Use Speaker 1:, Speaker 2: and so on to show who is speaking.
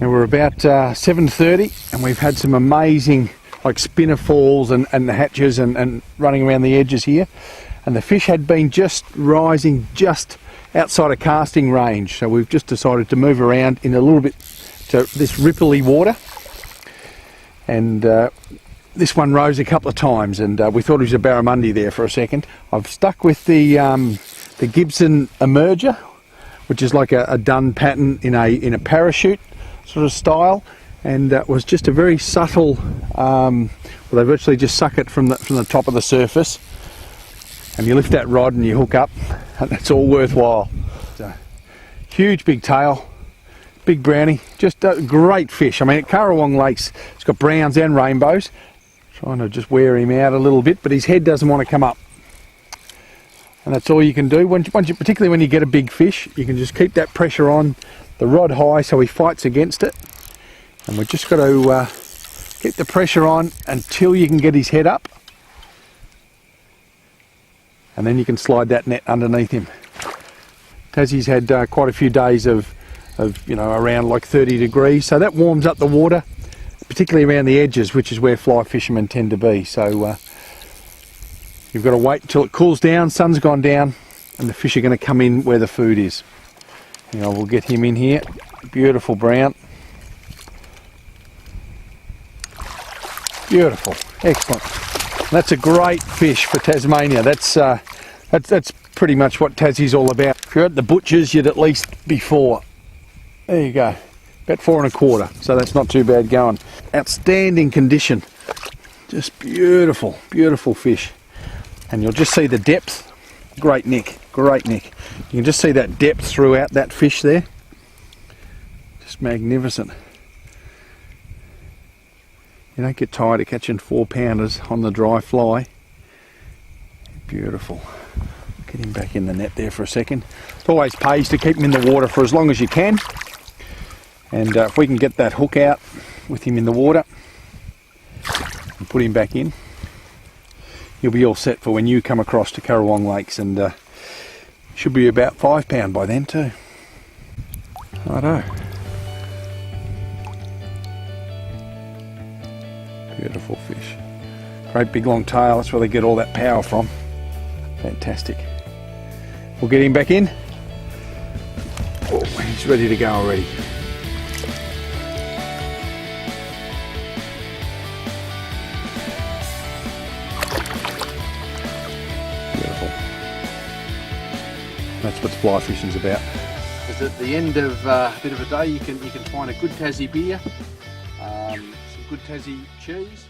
Speaker 1: Now we're about 7:30 and we've had some amazing like spinner falls and the hatches and running around the edges here, and the fish had been just rising just outside of casting range, so we've just decided to move around in a little bit to this ripply water, and this one rose a couple of times, and we thought it was a barramundi there for a second. I've stuck with the Gibson emerger, which is like a dun pattern in a parachute sort of style, and it was just a very subtle. Well, they virtually just suck it from the top of the surface, and you lift that rod and you hook up, and it's all worthwhile. So, huge big tail, big brownie, just a great fish. I mean, at Currawong Lakes, it's got browns and rainbows. Trying to just wear him out a little bit, but his head doesn't want to come up. And that's all you can do. Particularly when you get a big fish, you can just keep that pressure on, the rod high so he fights against it. And we've just got to keep the pressure on until you can get his head up. And then you can slide that net underneath him. Tassie's had quite a few days of around like 30 degrees, so that warms up the water, particularly around the edges, which is where fly fishermen tend to be. So you've got to wait until it cools down, sun's gone down, and the fish are going to come in where the food is. We'll get him in here. Beautiful brown. Beautiful, excellent. That's a great fish for Tasmania. That's pretty much what Tassie's all about. If you're at the butcher's, you'd at least be 4. There you go. About 4 1/4, so that's not too bad going. Outstanding condition. Just beautiful, beautiful fish. And you'll just see the depth. Great nick, great nick. You can just see that depth throughout that fish there. Just magnificent. You don't get tired of catching 4-pounders on the dry fly. Beautiful. Get him back in the net there for a second. It always pays to keep him in the water for as long as you can. And if we can get that hook out with him in the water and put him back in, you'll be all set for when you come across to Currawong Lakes, and should be about 5 pound by then too. Righto. Beautiful fish. Great big long tail, that's where they get all that power from. Fantastic. We'll get him back in. Oh, he's ready to go already. That's what fly fishing's about. Because at the end of a bit of a day, you can find a good Tassie beer, some good Tassie cheese,